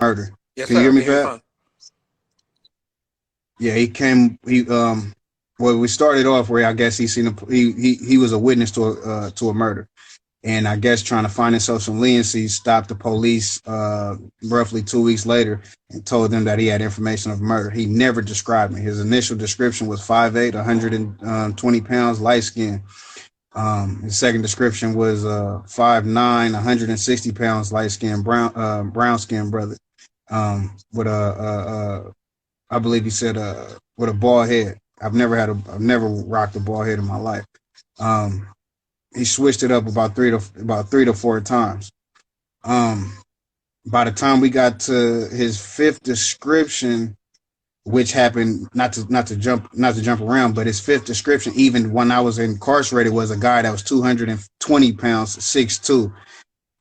murder. Yes, Can you sir. hear I me, can hear you Fab? fine. Yeah, he came. Well, we started off where I guess he was a witness to a murder, and I guess trying to find himself some leniency, stopped the police roughly 2 weeks later and told them that he had information of murder. He never described me. His initial description was 5'8", 120 pounds, light skin. His second description was 5'9", 160 pounds, light skin, brown skin brother. With I believe he said with a bald head. I've never rocked a bald head in my life. Um, he switched it up about three to four times. Um, by the time we got to his fifth description, which happened not to jump around, but his fifth description, even when I was incarcerated, was a guy that was 220 pounds, 6'2",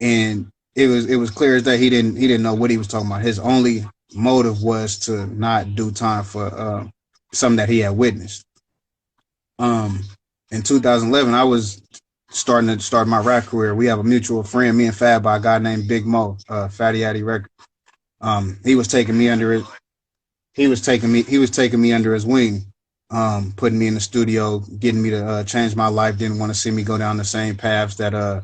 and it was clear as day he didn't know what he was talking about. His only motive was to not do time for something that he had witnessed. Um, in 2011, I was starting to start my rap career. We have a mutual friend, me and Fab, by a guy named Big Mo, Fatty Addy Record. He was taking me under his he was taking me under his wing, putting me in the studio, getting me to change my life. Didn't want to see me go down the same paths that a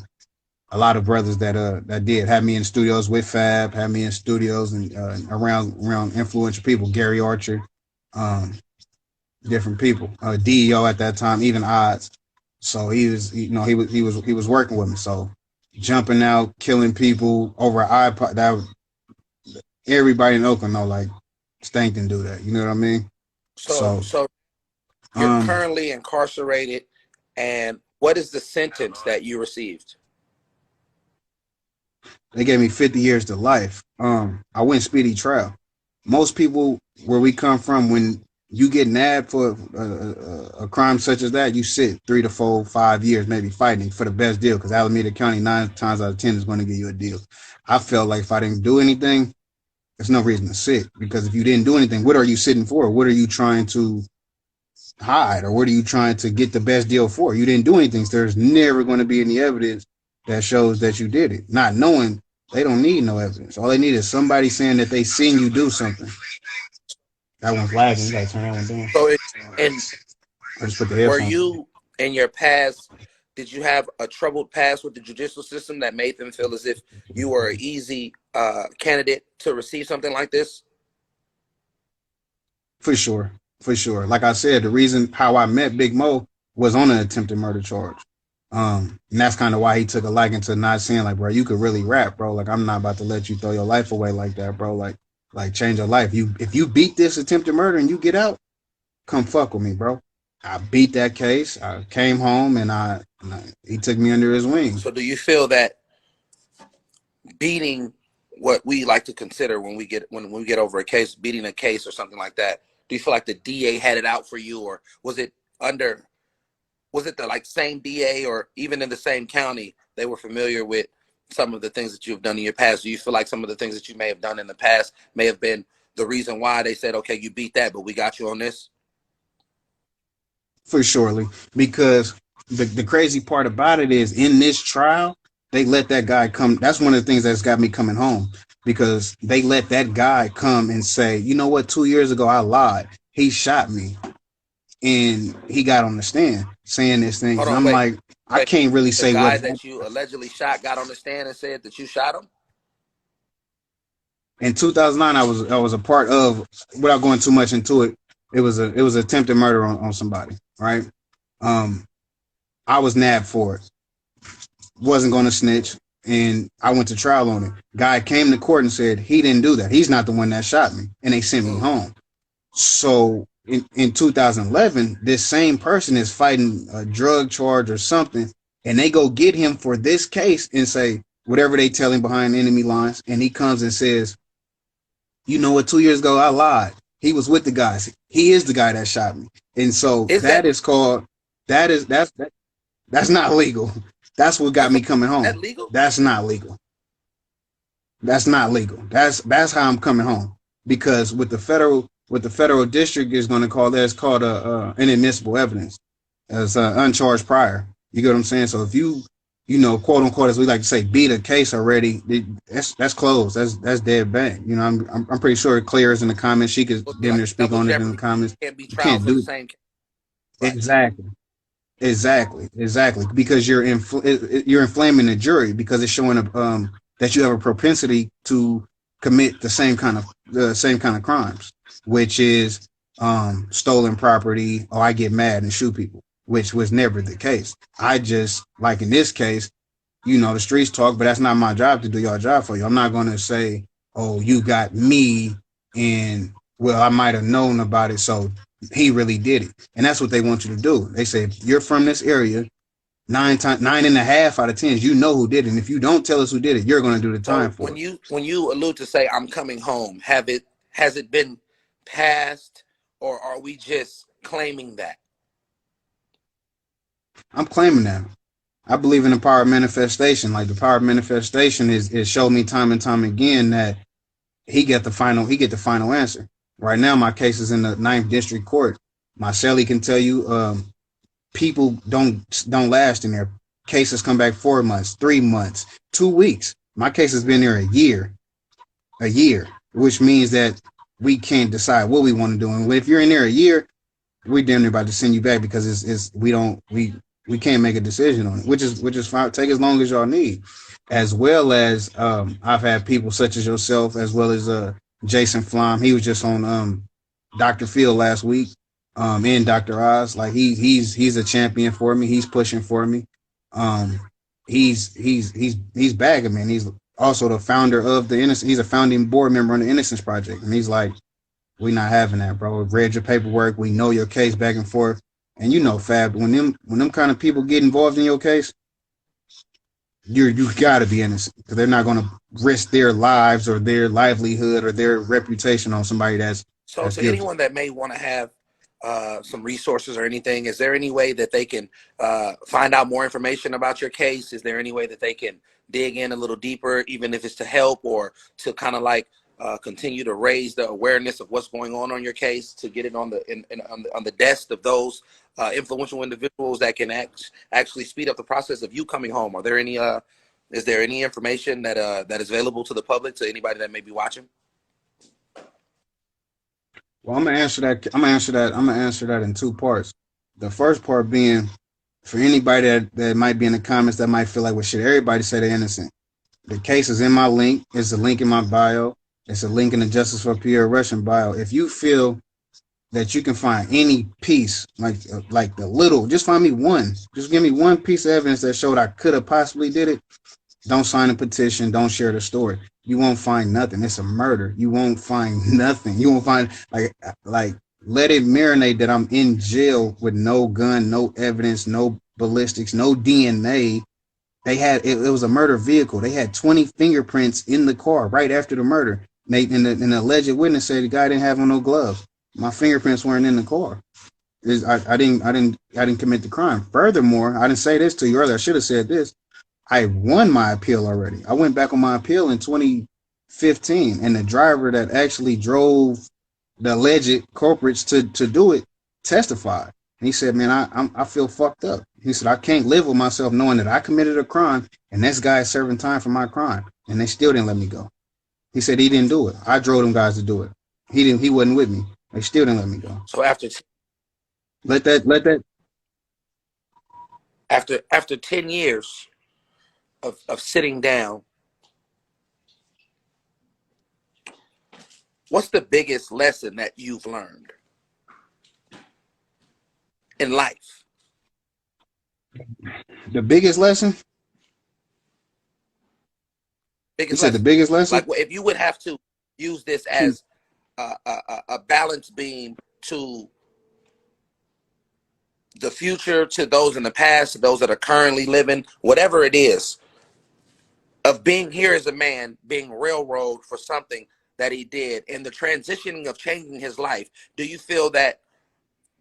lot of brothers that did. Had me in studios with Fab, had me in studios and around influential people, Gary Archer, um, different people, DEO at that time, even Odds. So he was working with me. So jumping out, killing people over an iPod. Everybody in Oakland know, like, Stank didn't do that. You know what I mean? So, So so you're um, currently incarcerated, and what is the sentence that you received? they gave me 50 years to life. I went speedy trial. Most people where we come from, when you get nabbed for a crime such as that, you sit 3 to 4, 5 years, maybe fighting for the best deal. Because Alameda County 9 times out of 10 is going to give you a deal. I felt like if I didn't do anything, there's no reason to sit. Because if you didn't do anything, what are you sitting for? What are you trying to hide, or what are you trying to get the best deal for? You didn't do anything, so there's never going to be any evidence that shows that you did it. Not knowing, they don't need no evidence. All they need is somebody saying that they seen you do something. That one's lagging. You gotta turn that one down. So, and I just put the were headphones on. you in your past? Did you have a troubled past with the judicial system that made them feel as if you were an easy candidate to receive something like this? For sure. For sure. Like I said, the reason how I met Big Mo was on an attempted murder charge. And that's kind of why he took a liking to not saying, like, bro, you could really rap, bro. Like, I'm not about to let you throw your life away like that, bro. Like change your life. If you beat this attempted murder and you get out, come fuck with me, bro. I beat that case. I came home and he took me under his wing. So do you feel that beating what we like to consider when we get over a case, beating a case or something like that, do you feel like the DA had it out for you, or was it the like same DA, or even in the same county, they were familiar with some of the things that you've done in your past? Do you feel like some of the things that you may have done in the past may have been the reason why they said, okay, you beat that, but we got you on this? For surely, because the crazy part about it is, in this trial, they let that guy come. That's one of the things that's got me coming home, because they let that guy come and say, you know what, 2 years ago I lied. He shot me, and he got on the stand saying these things, Hold and on, I'm wait, like, I wait. can't really The say what guy happened. that you allegedly shot got on the stand and said that you shot him? In 2009, I was a part of, without going too much into it. It was attempted murder on somebody, right? Um, I was nabbed for it. Wasn't going to snitch, and I went to trial on it. Guy came to court and said he didn't do that. He's not the one that shot me, and they sent me Mm. home. So in 2011, this same person is fighting a drug charge or something, and they go get him for this case and say whatever they tell him behind enemy lines, and he comes and says, you know what, 2 years ago I lied. He was with the guys. He is the guy that shot me. And so Is that that is called, that's not legal. That's what got that's me coming that home. legal? That's not legal. That's not legal. That's how I'm coming home. Because what the federal district is going to call that, it's called inadmissible evidence, as uncharged prior. You get what I'm saying? So if you quote unquote, as we like to say, beat a case already, that's closed. That's dead bang. I'm pretty sure it clears in the comments. She could Would be damn like near a speak double on it in the jeopardy. comments. Can't be You trial can't for the do same case. Right. exactly. Because you're inflaming the jury because it's showing that you have a propensity to commit the same kind of crimes, which is stolen property, or I get mad and shoot people, which was never the case. I just, like in this case, the streets talk, but that's not my job to do your job for you. I'm not going to say, oh, you got me, and well, I might have known about it, so he really did it. And that's what they want you to do. They say, if you're from this area, 9.5 out of 10, you know who did it. And if you don't tell us who did it, you're going to do the time So for it. when you allude to say I'm coming home, has it been passed, or are we just claiming that? I'm claiming that. I believe in the power of manifestation. Like, the power of manifestation is showed me time and time again that he get the final answer. Right now, my case is in the Ninth District Court. My Sally can tell you, people don't last in there. Cases come back 4 months, 3 months, 2 weeks. My case has been there a year, which means that we can't decide what we want to do. And if you're in there a year, we damn near about to send you back because we can't make a decision on it, which is fine. Take as long as y'all need. As well as I've had people such as yourself, as well as Jason Flom. He was just on Dr. Phil last week, and Dr. Oz. Like, he's a champion for me. He's pushing for me. Um, he's bagging, man. He's also the founder of the Innocence. He's a founding board member on the Innocence Project, and he's like, we not having that, bro. We've read your paperwork. We know your case back and forth. And Fab, when them kind of people get involved in your case, you gotta be innocent, because they're not gonna risk their lives or their livelihood or their reputation on somebody So that's to guilty. anyone that may want to have some resources or anything, is there any way that they can find out more information about your case? Is there any way that they can dig in a little deeper, even if it's to help or to kind of like continue to raise the awareness of what's going on your case, to get it on the desk of those influential individuals that can actually speed up the process of you coming home? Are there any is there any information that is available to the public, to anybody that may be watching? Well, I'm gonna answer that. I'm gonna answer that in two parts. The first part being, for anybody that might be in the comments that might feel like, well, shit, everybody say they're innocent. The case is in my link. It's a link in my bio. It's a link in the Justice for Pierre Russian bio. If you feel that you can find any piece, like the little, just find me one. Just give me one piece of evidence that showed I could have possibly did it. Don't sign a petition. Don't share the story. You won't find nothing. It's a murder. You won't find nothing. You won't find, like let it marinate that I'm in jail with no gun, no evidence, no ballistics, no DNA. It was a murder vehicle. They had 20 fingerprints in the car right after the murder. And the alleged witness said the guy didn't have on no gloves. My fingerprints weren't in the car. I didn't commit the crime. Furthermore, I didn't say this to you earlier. I should have said this. I won my appeal already. I went back on my appeal in 2015, and the driver that actually drove the alleged culprits to do it testified. And he said, "Man, I feel fucked up." He said, "I can't live with myself knowing that I committed a crime, and this guy is serving time for my crime, and they still didn't let me go." He said he didn't do it. I drove them guys to do it. He didn't. He wasn't with me. They still didn't let me go. So Let that. after 10 years of sitting down, what's the biggest lesson that you've learned in life? The biggest lesson. You Biggest said the lesson. biggest lesson. Like, if you would have to use this as a balance beam to the future, to those in the past, to those that are currently living, whatever it is, of being here as a man, being railroaded for something that he did, and the transitioning of changing his life, do you feel that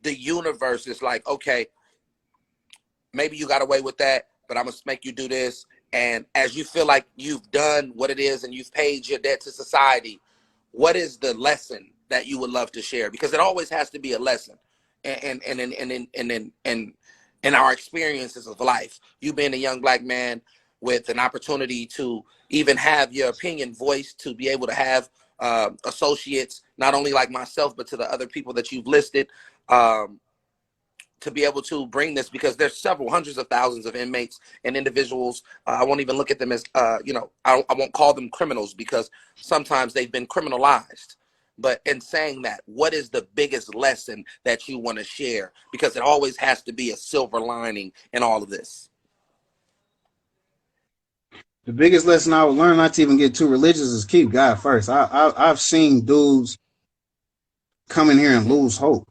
the universe is like, okay, maybe you got away with that, but I'm gonna make you do this, and as you feel like you've done what it is and you've paid your debt to society, what is the lesson that you would love to share? Because it always has to be a lesson, and and our experiences of life. You being a young black man with an opportunity to even have your opinion voiced, to be able to have associates, not only like myself, but to the other people that you've listed, to be able to bring this, because there's several hundreds of thousands of inmates and individuals. I won't even look at them as, I won't call them criminals, because sometimes they've been criminalized. But in saying that, what is the biggest lesson that you want to share? Because it always has to be a silver lining in all of this. The biggest lesson I would learn, not to even get too religious, is keep God first. I've seen dudes come in here and lose hope.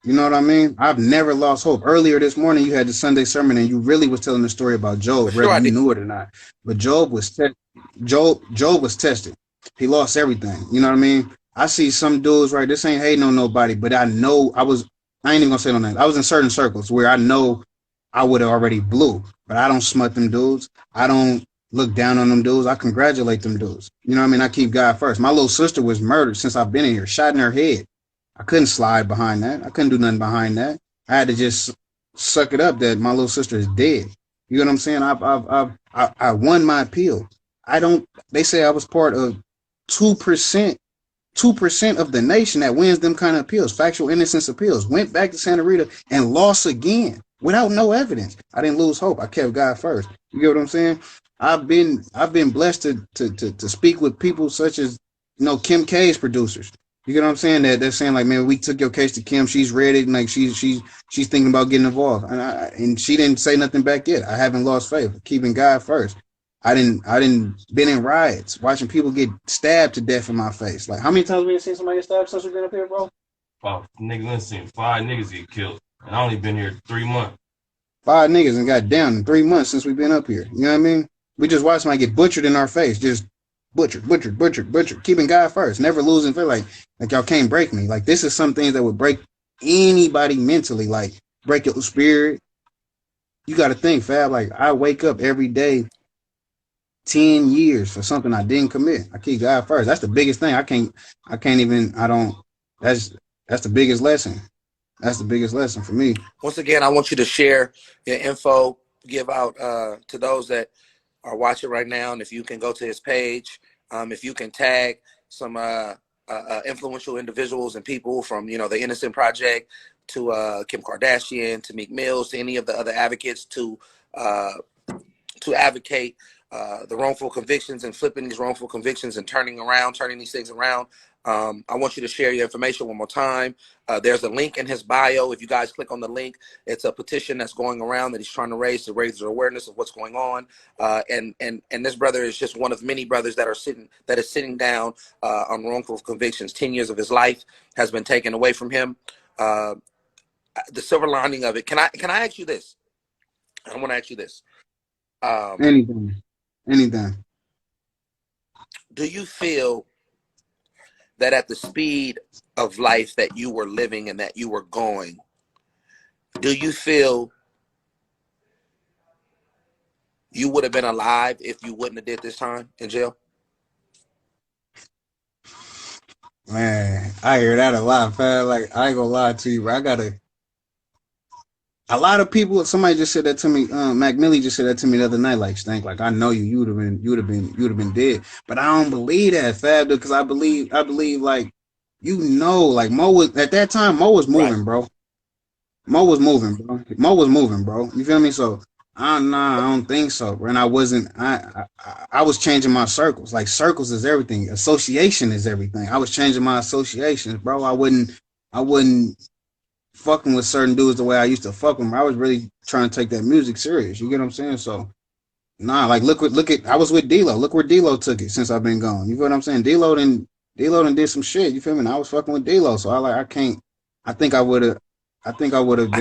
You know what I mean? I've never lost hope. Earlier this morning, you had the Sunday sermon, and you really was telling the story about For Job, sure, whether I you did. knew it or not. But Job was tested. He lost everything. You know what I mean? I see some dudes, right? This ain't hating on nobody, but I know I ain't even gonna say no names. I was in certain circles where I know I would have already blew, but I don't smut them dudes. I don't look down on them dudes. I congratulate them dudes. You know what I mean? I keep God first. My little sister was murdered since I've been in here, shot in her head. I couldn't slide behind that. I couldn't do nothing behind that. I had to just suck it up that my little sister is dead. You know what I'm saying? I won my appeal. I don't. They say I was part of 2%, 2% of the nation that wins them kind of appeals, factual innocence appeals. Went back to Santa Rita and lost again without no evidence. I didn't lose hope. I kept God first. You get what I'm saying? I've been blessed to speak with people such as, Kim K's producers. You get what I'm saying? That they're saying like, man, we took your case to Kim. She's read it, and like she's thinking about getting involved, and she didn't say nothing back yet. I haven't lost faith. Keeping God first. I didn't been in riots, watching people get stabbed to death in my face. Like, how many times we have seen somebody get stabbed since we've been up here, bro? Niggas done seen 5 niggas get killed, and I only been here 3 months. 5 niggas and got down in 3 months since we've been up here. You know what I mean? We just watched somebody get butchered in our face, just butchered. Keeping God first, never losing faith. Like y'all can't break me. Like, this is some things that would break anybody mentally. Like, break your spirit. You got to think, Fab. Like, I wake up every day 10 years for something I didn't commit. I keep God first. That's the biggest thing. That's the biggest lesson. That's the biggest lesson for me. Once again, I want you to share your info, give out to those that are watching right now. And if you can go to his page, if you can tag some influential individuals and people from, the Innocent Project to Kim Kardashian, to Meek Mills, to any of the other advocates to advocate the wrongful convictions and flipping these wrongful convictions and turning these things around. I want you to share your information one more time. There's a link in his bio. If you guys click on the link, it's a petition that's going around that he's trying to raise the awareness of what's going on. And this brother is just one of many brothers that is sitting down on wrongful convictions. 10 years of his life has been taken away from him. The silver lining of it. Can I ask you this? I want to ask you this. Anything. Do you feel that at the speed of life that you were living and that you were going, do you feel you would have been alive if you wouldn't have did this time in jail? Man, I hear that a lot, fam. Like, I ain't gonna lie to you, bro. A lot of people. Somebody just said that to me. Mac Millie just said that to me the other night. Like, Stank, like, I know you would have been dead. But I don't believe that, Fab, because I believe, like, like Mo was at that time. Mo was moving, right, bro. Mo was moving, bro. You feel me? So, I don't think so, bro. And I wasn't. I was changing my circles. Like, circles is everything. Association is everything. I was changing my associations, bro. I wouldn't fucking with certain dudes the way I used to fuck them. I was really trying to take that music serious. You get what I'm saying? So, like, look at. I was with D-Lo. Look where D-Lo took it since I've been gone. You feel what I'm saying? D-Lo done did some shit. You feel me? And I was fucking with D-Lo, so I can't. I think I would have been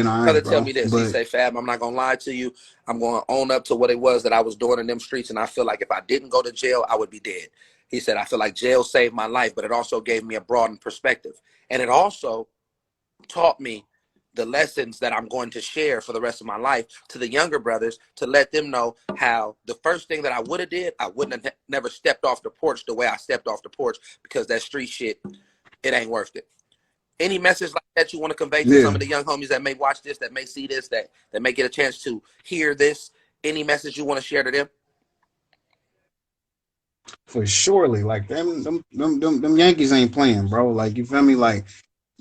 all right, bro. Tell me this. He say, Fab, I'm not gonna lie to you. I'm gonna own up to what it was that I was doing in them streets, and I feel like if I didn't go to jail, I would be dead. He said, I feel like jail saved my life, but it also gave me a broadened perspective, and it also taught me the lessons that I'm going to share for the rest of my life to the younger brothers, to let them know how the first thing that I would have did, I wouldn't have never stepped off the porch the way I stepped off the porch, because that street shit, it ain't worth it. Any message like that you want to convey to some Yeah, of the young homies that may watch this, that may see this, that may get a chance to hear this? Any message you want to share to them? for surely. Like them Yankees ain't playing, bro. Like you feel me? Like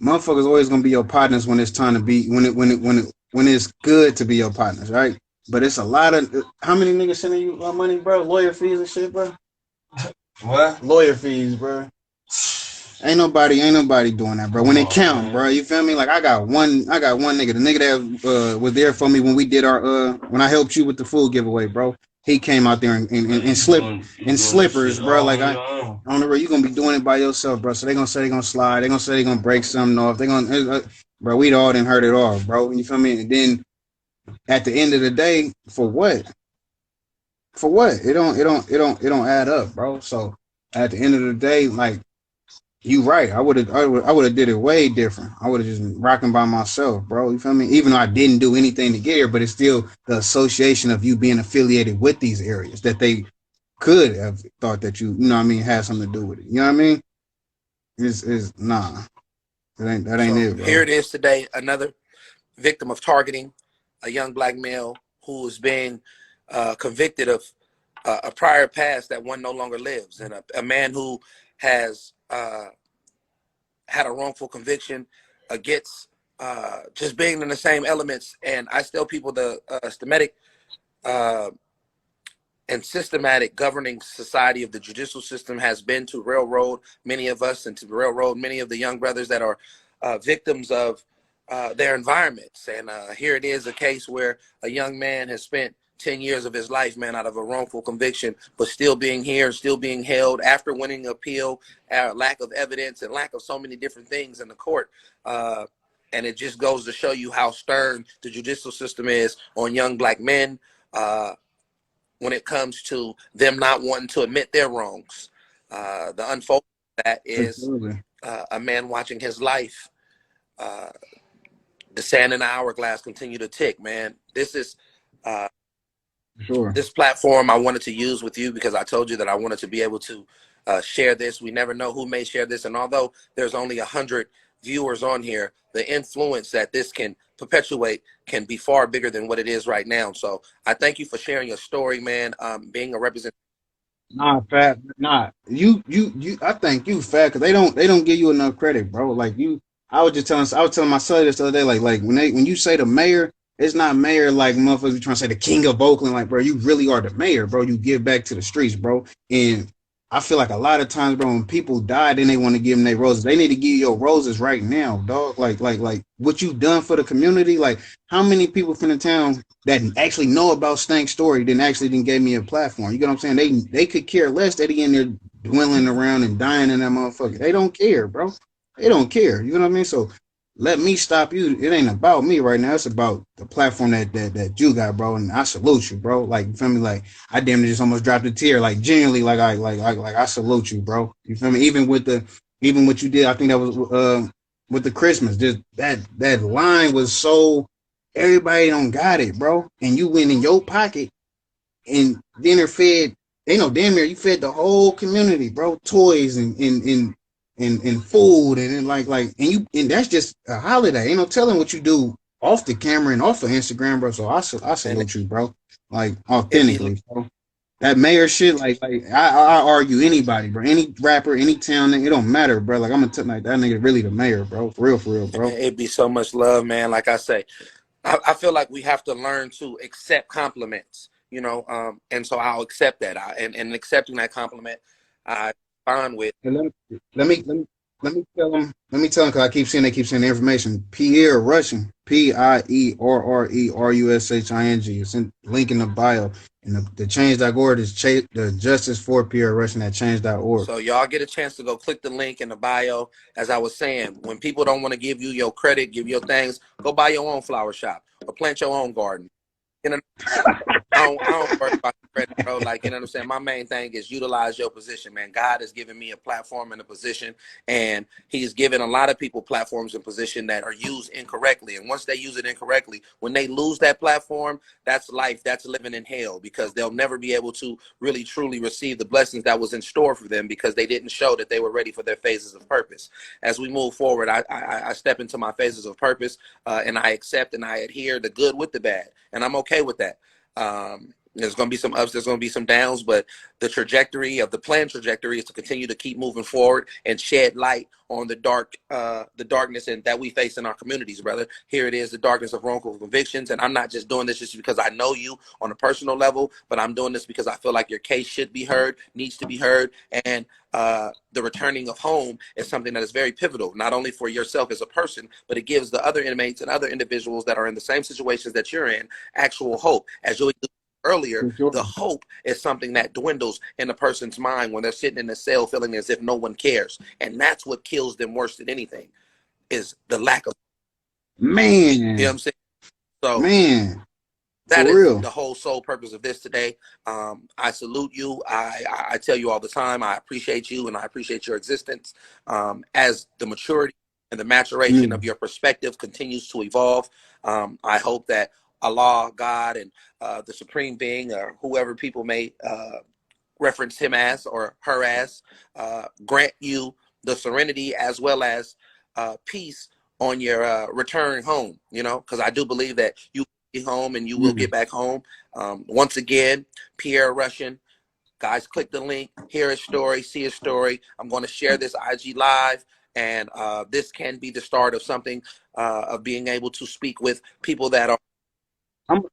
motherfuckers always gonna be your partners when it's time to be when it's good to be your partners, right? But it's a lot of how many niggas sending you money, bro? Lawyer fees and shit, bro. What? Lawyer fees, bro. Ain't nobody doing that, bro. When Come it on, count, man. bro. You feel me? Like I got one nigga. The nigga that was there for me when we did our when I helped you with the food giveaway, bro. He came out there Man, you in doing this slippers, shit bro. all Like on your own. I don't know, bro. You gonna be doing it by yourself, bro. So they gonna say they gonna slide. They gonna say they gonna break something off. They gonna, bro. We'd all done heard it all, bro. You feel me? And then at the end of the day, for what? For what? It don't add up, bro. So at the end of the day, like you right. I would have did it way different. I would have just been rocking by myself, bro. You feel me? Even though I didn't do anything to get here, but it's still the association of you being affiliated with these areas that they could have thought that you know what I mean, had something to do with it. You know what I mean? Is nah. That ain't So it, bro. here it is today, another victim of targeting, a young black male who is being convicted of a prior past that one no longer lives, and a man who has had a wrongful conviction against just being in the same elements. And I tell people the systematic and systematic governing society of the judicial system has been to railroad many of us and to railroad many of the young brothers that are victims of their environments. And here it is, a case where a young man has spent 10 years of his life, man, out of a wrongful conviction, but still being here, still being held after winning appeal, lack of evidence and lack of so many different things in the court. And it just goes to show you how stern the judicial system is on young black men when it comes to them not wanting to admit their wrongs. The unfolding of that is Absolutely. a man watching his life, the sand in the hourglass continue to tick, man. This is Sure. this platform I wanted to use with you because I told you that I wanted to be able to share this. We never know who may share this. And although there's only 100 viewers on here, the influence that this can perpetuate can be far bigger than what it is right now. So I thank you for sharing your story, man. Being a representative. Nah, fat. Nah, you. I think you fat because they don't give you enough credit, bro. Like you, I was telling my son this the other day. Like when you say the mayor, it's not mayor like motherfuckers be trying to say the king of Oakland. Like, bro, you really are the mayor, bro. You give back to the streets, bro. And I feel like a lot of times, bro, when people die, then they want to give them their roses. They need to give you your roses right now, dog. Like what you've done for the community. Like, how many people from the town that actually know about Stank's story then actually didn't give me a platform? You get what I'm saying? They could care less that he in there dwindling around and dying in that motherfucker. They don't care, bro. They don't care. You know what I mean? So let me stop you. It ain't about me right now. It's about the platform that you got, bro. And I salute you, bro. Like, you feel me? Like, I damn near just almost dropped a tear. Like, genuinely, I salute you, bro. You feel me? Even what you did, I think that was with the Christmas. Just that line was so everybody don't got it, bro. And you went in your pocket and dinner fed. They know damn near you fed the whole community, bro. Toys and food and and that's just a holiday. Ain't no telling what you do off the camera and off of Instagram, bro. So I And salute you, bro. Like it be authentically, bro. That mayor shit, I argue anybody, bro. Any rapper, any town, it don't matter, bro. Like I'm gonna tell like that nigga really the mayor, bro. For real, bro. it be so much love, man. Like I say, I feel like we have to learn to accept compliments, you know, and so I'll accept that. And accepting that compliment, I bond with. And let me let me let me tell him because I keep seeing they keep saying the information. Pierre Rushing, PIERRERUSHING. It's in link in the bio. And the change.org is the justice for Pierre Rushing at change.org. So y'all get a chance to go click the link in the bio. As I was saying, when people don't want to give you your credit, give your things, go buy your own flower shop or plant your own garden. You know, I don't worry about the credit, bro. Like, you know what I'm saying? My main thing is utilize your position, man. God has given me a platform and a position, and he's given a lot of people platforms and position that are used incorrectly. And once they use it incorrectly, when they lose that platform, that's life. That's living in hell, because they'll never be able to really truly receive the blessings that was in store for them, because they didn't show that they were ready for their phases of purpose. As we move forward, I step into my phases of purpose, and I accept and I adhere the good with the bad, and I'm okay with that. There's going to be some ups, there's going to be some downs, but the trajectory of the planned trajectory is to continue to keep moving forward and shed light on the darkness and that we face in our communities, brother. Here it is, the darkness of wrongful convictions. And I'm not just doing this just because I know you on a personal level, but I'm doing this because I feel like your case should be heard, needs to be heard. And the returning of home is something that is very pivotal, not only for yourself as a person, but it gives the other inmates and other individuals that are in the same situations that you're in actual hope. As you earlier, the hope is something that dwindles in a person's mind when they're sitting in a cell feeling as if no one cares. And that's what kills them worse than anything, is the lack of, Man, you know what I'm saying? So man, that for is real. the whole sole purpose of this today. I salute you. I tell you all the time, I appreciate you and I appreciate your existence. As the maturity and the maturation of your perspective continues to evolve, I hope that Allah, God, and the supreme being, or whoever people may reference him as or her as, grant you the serenity as well as peace on your return home, you know, because I do believe that you will be home and you will get back home. Once again, Pierre Russian, guys, click the link, hear his story, see his story. I'm going to share this IG live, and this can be the start of something, of being able to speak with people that are. I'm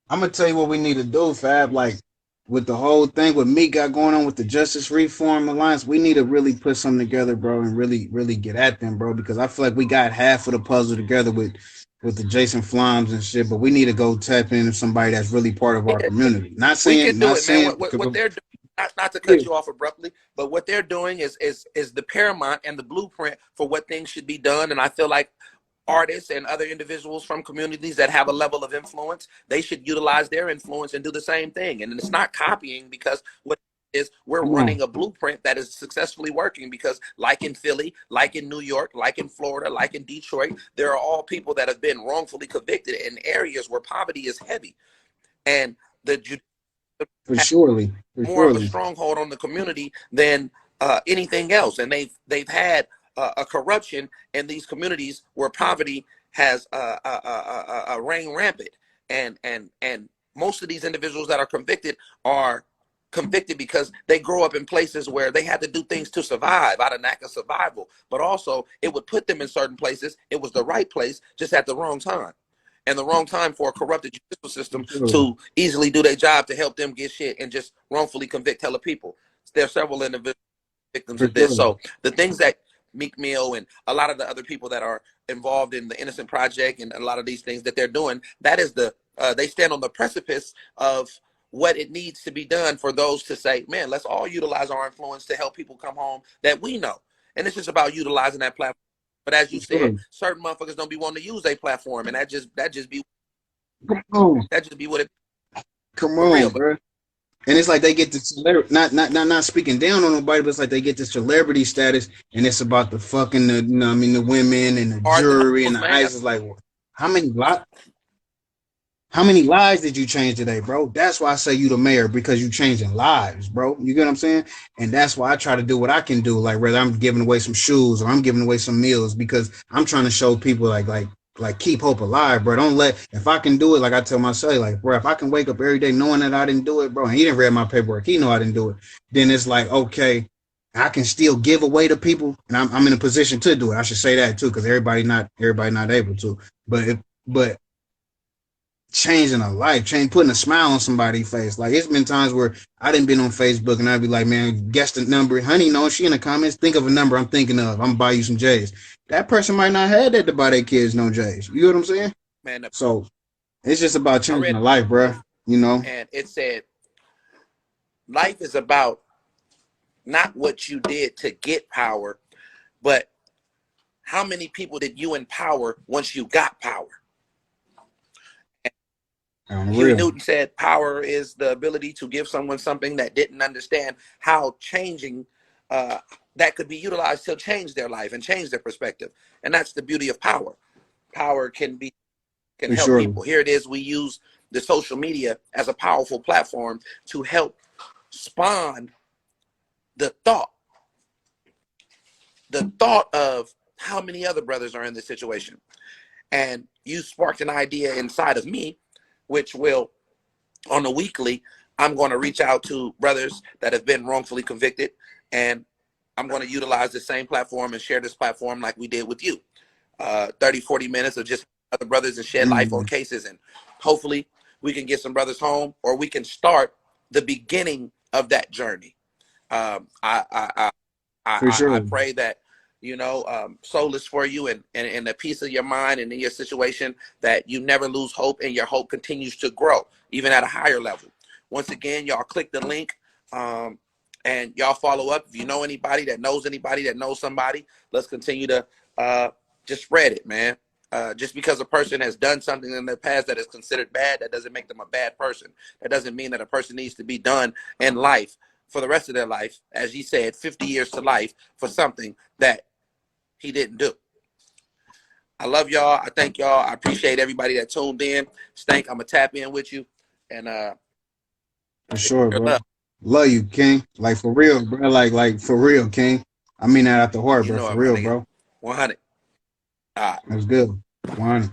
gonna tell you what we need to do, Fab. Like with the whole thing what Meek got going on with the Justice Reform Alliance, we need to really put something together, bro, and really get at them, bro. Because I feel like we got half of the puzzle together with the Jason Flums and shit, but we need to go tap into somebody that's really part of our community. We can do Not it, man. saying, What they're doing, not to yeah, cut you off abruptly, but what they're doing is the paramount and the blueprint for what things should be done. And I feel like artists and other individuals from communities that have a level of influence, they should utilize their influence and do the same thing. And it's not copying, because what is, we're come on, running a blueprint that is successfully working, because like in Philly, like in New York, like in Florida, like in Detroit, there are all people that have been wrongfully convicted in areas where poverty is heavy. And the for surely, for more of a surely, stronghold on the community than anything else, and they've had a corruption in these communities where poverty has reigned rampant, and most of these individuals that are convicted because they grow up in places where they had to do things to survive out of lack of survival, but also it would put them in certain places. It was the right place, just at the wrong time. And the wrong time for a corrupted judicial system for surely. to easily do their job to help them get shit and just wrongfully convict hella people. There are several individual victims For of this. surely. So the things that Meek Mill and a lot of the other people that are involved in the Innocent Project and a lot of these things that they're doing, that is they stand on the precipice of what it needs to be done for those to say, man, let's all utilize our influence to help people come home that we know. And it's just about utilizing that platform. But as you For said, surely. certain motherfuckers don't be wanting to use their platform, and that just Come on, be what it come for real. on, But bro. And it's like they get this not speaking down on nobody, but it's like they get this celebrity status, and it's about the fucking the women and the art the jury and most, the man. ISIS. Like, how many how many lives did you change today, bro? That's why I say you the mayor, because you changing lives, bro. You get what I'm saying? And that's why I try to do what I can do. Like whether I'm giving away some shoes or I'm giving away some meals, because I'm trying to show people like keep hope alive, bro. Don't let, if I can do it, like I tell myself, like, bro, if I can wake up every day knowing that I didn't do it, bro, and he didn't read my paperwork, he know I didn't do it, then it's like, okay, I can still give away to people, and I'm in a position to do it. I should say that too, because everybody not able to. But changing a life, putting a smile on somebody's face. Like it's been times where I didn't been on Facebook and I'd be like, man, guess the number. Honey, no, she in the comments. Think of a number I'm thinking of. I'm gonna buy you some J's. That person might not have that to buy their kids no J's. You know what I'm saying? man, So it's just about I changing read a life, bro. You know? and it said life is about not what you did to get power, but how many people did you empower once you got power? On the Huey real. Newton said power is the ability to give someone something that didn't understand how changing that could be utilized to change their life and change their perspective. And that's the beauty of power. Power can For help sure. people. Here it is. We use the social media as a powerful platform to help spawn the thought of how many other brothers are in this situation. And you sparked an idea inside of me, which will, on a weekly, I'm going to reach out to brothers that have been wrongfully convicted, and I'm going to utilize the same platform and share this platform like we did with you. 30, 40 minutes of just other brothers and shed life on cases, and hopefully we can get some brothers home, or we can start the beginning of that journey. For I sure. pray that, soul is for you, and the peace of your mind and in your situation, that you never lose hope and your hope continues to grow even at a higher level. Once again, y'all click the link, and y'all follow up. If you know anybody that knows somebody, let's continue to just spread it, man. Just because a person has done something in their past that is considered bad, that doesn't make them a bad person. That doesn't mean that a person needs to be done in life for the rest of their life, as he said, 50 years to life for something that he didn't do. I love y'all. I thank y'all. I appreciate everybody that tuned in. Stank, I'm going to tap in with you. And For sure, your bro. love. Love you, King. Like for real, bro. Like for real, King. I mean that at the heart, You bro. know For it, my real, nigga. bro. 100. All right. That's good. 100.